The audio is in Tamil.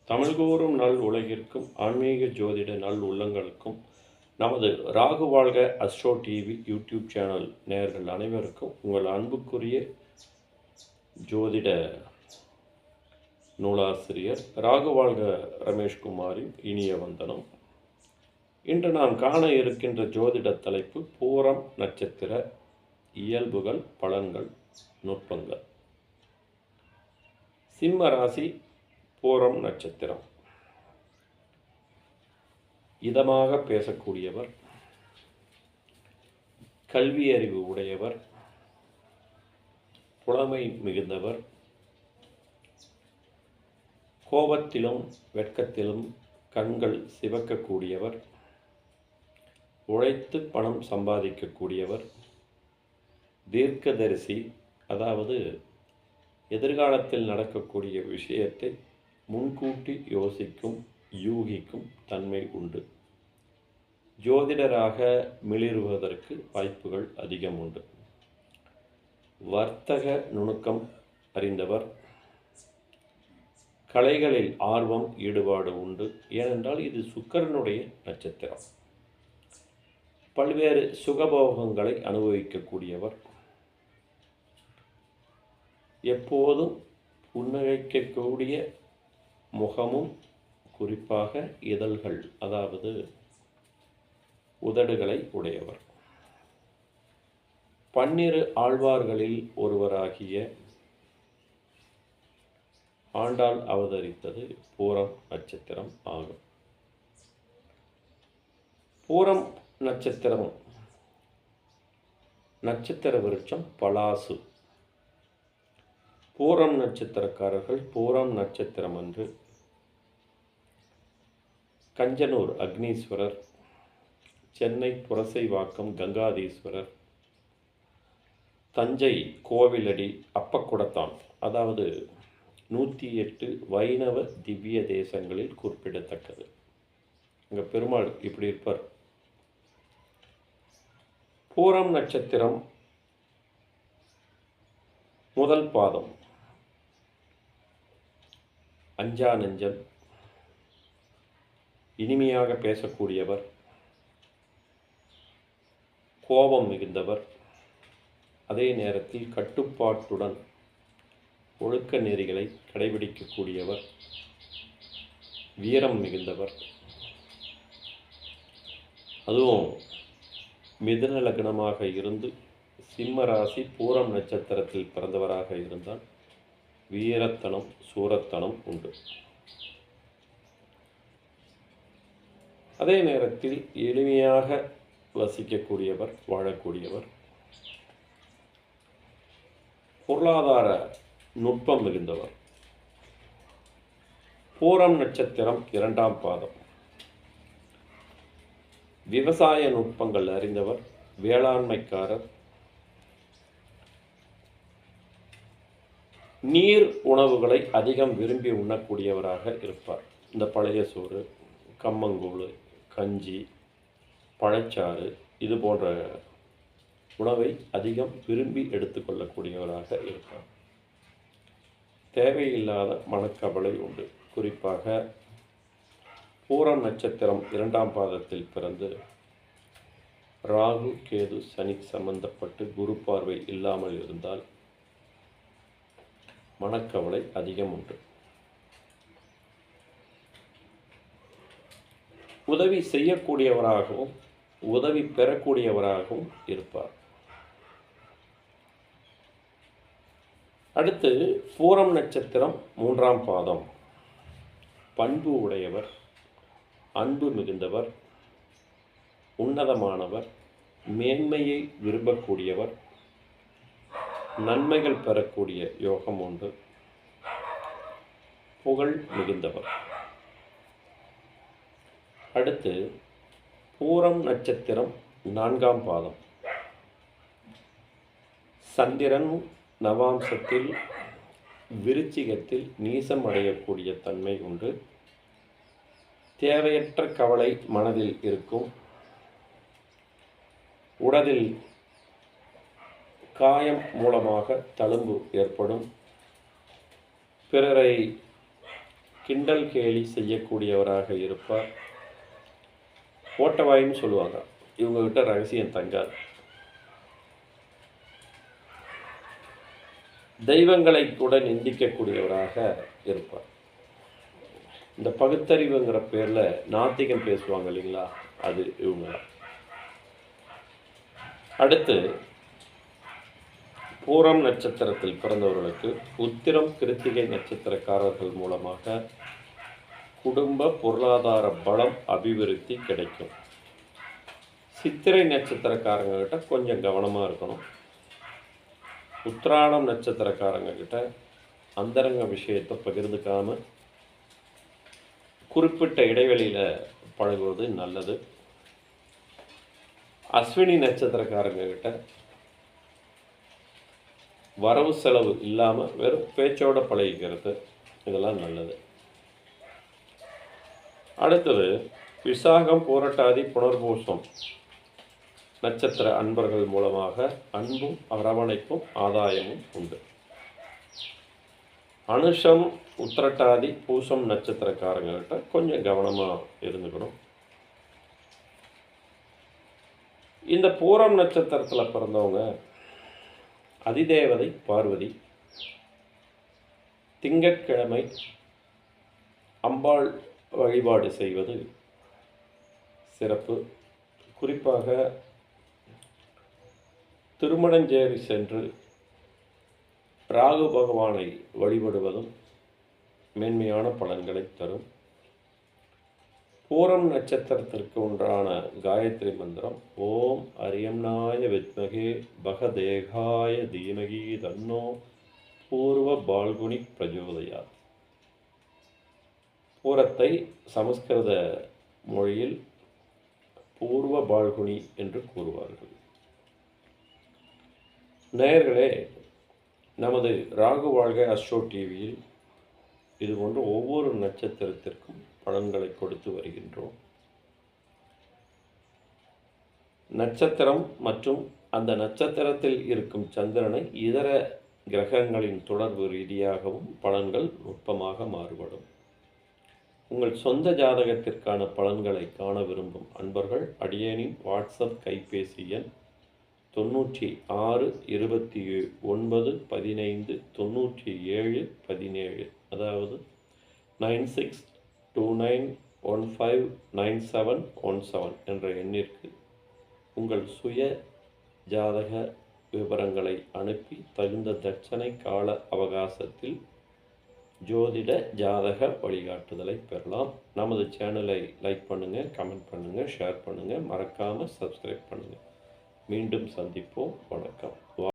தமிழ்கூறும் நல் உலகிற்கும் ஆன்மீக ஜோதிட நல் உள்ளங்களுக்கும் நமது ராகு வாழ்க அஸ்ட்ரோ டிவி யூடியூப் சேனல் நேயர்கள் அனைவருக்கும் உங்கள் அன்புக்குரிய ஜோதிட நூலாசிரியர் ராகு வாழ்க ரமேஷ்குமாரின் இனிய வந்தனம். இன்று நாம் காண இருக்கின்ற ஜோதிட தலைப்பு பூரம் நட்சத்திர இயல்புகள், பலன்கள், நுட்பங்கள். சிம்ம ராசி பூரம் நட்சத்திரம். இதமாக பேசக்கூடியவர், கல்வி அறிவு உடையவர், புலமை மிகுந்தவர், கோபத்திலும் வெட்கத்திலும் கண்கள் சிவக்கக்கூடியவர், உழைத்து பணம் சம்பாதிக்கக்கூடியவர், தீர்க்கதரிசி, அதாவது எதிர்காலத்தில் நடக்கக்கூடிய விஷயத்தை முன்கூட்டி யோசிக்கும் யூகிக்கும் தன்மை உண்டு. ஜோதிடராக மிளிருவதற்கு வாய்ப்புகள் அதிகம் உண்டு. வர்த்தக நுணுக்கம் அறிந்தவர், கலைகளில் ஆர்வம் ஈடுபாடு உண்டு. ஏனென்றால் இது சுக்கிரனுடைய நட்சத்திரம். பல்வேறு சுகபோகங்களை அனுபவிக்கக்கூடியவர், எப்போதும் புன்னகைக்கக்கூடிய முகமும், குறிப்பாக இதழ்கள், அதாவது உதடுகளை உடையவர். 12 ஆழ்வார்களில் ஒருவராகிய ஆண்டாள் அவதரித்தது பூரம் நட்சத்திரம் ஆகும். பூரம் நட்சத்திரம் நட்சத்திர விருட்சம் பலாசு. பூரம் நட்சத்திரக்காரர்கள் பூரம் நட்சத்திரம் அன்று கஞ்சனூர் அக்னீஸ்வரர், சென்னை புரசைவாக்கம் கங்காதீஸ்வரர், தஞ்சை கோவிலடி அப்பக்குடத்தான், அதாவது 108 வைணவ திவ்ய தேசங்களில் குறிப்பிடத்தக்கது. இங்கே பெருமாள் இப்படி இருப்பார். பூரம் நட்சத்திரம் முதல் பாதம் அஞ்சா நெஞ்சம், இனிமையாக பேசக்கூடியவர், கோபம் மிகுந்தவர், அதே நேரத்தில் கட்டுப்பாட்டுடன் ஒழுக்க நெறிகளை கடைபிடிக்கக்கூடியவர், வீரம் மிகுந்தவர். அதுவும் மிதுன லக்னமாக இருந்து சிம்ம ராசி பூரம் நட்சத்திரத்தில் பிறந்தவராக இருந்தால் வீரத்தனம் சூரத்தனம் உண்டு. அதே நேரத்தில் எளிமையாக வசிக்கக்கூடியவர், வாழக்கூடியவர், பொருளாதார நுட்பம் மிகுந்தவர். பூரம் நட்சத்திரம் 2ஆம் பாதம் விவசாய நுட்பங்கள் அறிந்தவர், வேளாண்மைக்காரர், நீர் உணவுகளை அதிகம் விரும்பி உண்ணக்கூடியவராக இருப்பார். இந்த பழைய சோறு, கம்மங்கூழ், கஞ்சி, பழச்சாறு இது போன்ற உணவை அதிகம் விரும்பி எடுத்துக்கொள்ளக்கூடியவராக இருப்பார். தேவையில்லாத மனக்கவலை உண்டு. குறிப்பாக பூரம் நட்சத்திரம் 2ஆம் பாதத்தில் பிறந்து ராகு கேது சனி சம்பந்தப்பட்டு குரு பார்வை இல்லாமல் இருந்தால் மனக்கவலை அதிகம் உண்டு. உதவி செய்யக்கூடியவராகவும் உதவி பெறக்கூடியவராகவும் இருப்பார். அடுத்து பூரம் நட்சத்திரம் 3ஆம் பாதம் பண்பு உடையவர், அன்பு மிகுந்தவர், உன்னதமானவர், மேன்மையை விரும்பக்கூடியவர், நன்மைகள் பெறக்கூடிய யோகம் உண்டு, புகழ் மிகுந்தவர். அடுத்து பூரம் நட்சத்திரம் 4ஆம் பாதம் சந்திரன் நவாம்சத்தில் விருச்சிகத்தில் நீசம் அடையக்கூடிய தன்மை உண்டு. தேவையற்ற கவலை மனதில் இருக்கும். உடலில் காயம் மூலமாக தழும்பு ஏற்படும். பிறரை கிண்டல் கேலி செய்யக்கூடியவராக இருப்பார். ஓட்டவாயின்னு சொல்லுவாங்க. இவங்ககிட்ட ரகசியம் தங்காது. தெய்வங்களை கூட நிந்திக்கக்கூடியவராக இருப்பார். இந்த பகுத்தறிவுங்கிற பேரில் நாத்திகம் பேசுவாங்க இல்லைங்களா, அது இவங்க. அடுத்து பூரம் நட்சத்திரத்தில் பிறந்தவர்களுக்கு உத்திரம் கிருத்திகை நட்சத்திரக்காரர்கள் மூலமாக குடும்ப பொருளாதார பலம் அபிவிருத்தி கிடைக்கும். சித்திரை நட்சத்திரக்காரங்க கிட்ட கொஞ்சம் கவனமாக இருக்கணும். உத்திராடம் நட்சத்திரக்காரங்க கிட்ட அந்தரங்க விஷயத்தை பகிர்ந்துக்காம குறிப்பிட்ட இடைவெளியில் பழகுவது நல்லது. அஸ்வினி நட்சத்திரக்காரங்க கிட்ட வரவு செலவு இல்லாமல் வெறும் பேச்சோட பழகிக்கிறது, இதெல்லாம் நல்லது. அடுத்தது விசாகம் பூரட்டாதி புனர்பூசம் நட்சத்திர அன்பர்கள் மூலமாக அன்பும் அரவணைப்பும் ஆதாயமும் உண்டு. அனுஷம் உத்திரட்டாதி பூசம் நட்சத்திரக்காரங்கள்கிட்ட கொஞ்சம் கவனமாக இருந்துக்கணும். இந்த பூரம் நட்சத்திரத்தில் பிறந்தவங்க அதிதேவதை பார்வதி, திங்கட்கிழமை அம்பாள் வழிபாடு செய்வது சிறப்பு. குறிப்பாக திருமணஞ்சேரி சென்று ராகு பகவானை வழிபடுவதும் மேன்மையான பலன்களை தரும். பூரம் நட்சத்திரத்திற்கு உண்டான காயத்ரி மந்திரம் ஓம் அரியம்னாய வித்மகே பகதேகாய தீமகி தன்னோ பூர்வ பால்குனி பிரஜோதயாத். பூரத்தை சமஸ்கிருத மொழியில் பூர்வ பால்குனி என்று கூறுவார்கள். நேயர்களே, நமது ராகு வாழ்க அஸ்ட்ரோ டிவியில் இதுபோன்று ஒவ்வொரு நட்சத்திரத்திற்கும் பலன்களை கொடுத்து வருகின்றோம். நட்சத்திரம் மற்றும் அந்த நட்சத்திரத்தில் இருக்கும் சந்திரனை இதர கிரகங்களின் தொடர்பு ரீதியாகவும் பலன்கள் நுட்பமாக மாறுபடும். உங்கள் சொந்த ஜாதகத்திற்கான பலன்களை காண விரும்பும் அன்பர்கள் அடியேனின் வாட்ஸ்அப் கைபேசி எண் 96 29 15 97 17, அதாவது 9629159717 என்ற எண்ணிற்கு உங்கள் சுய ஜாதக விவரங்களை அனுப்பி தகுந்த தட்சணை கால அவகாசத்தில் ஜோதிட ஜாதக வழிகாட்டுதலை பெறலாம். நமது சேனலை லைக் பண்ணுங்கள், கமெண்ட் பண்ணுங்கள், ஷேர் பண்ணுங்கள், மறக்காமல் சப்ஸ்கிரைப் பண்ணுங்கள். மீண்டும் சந்திப்போம். வணக்கம்.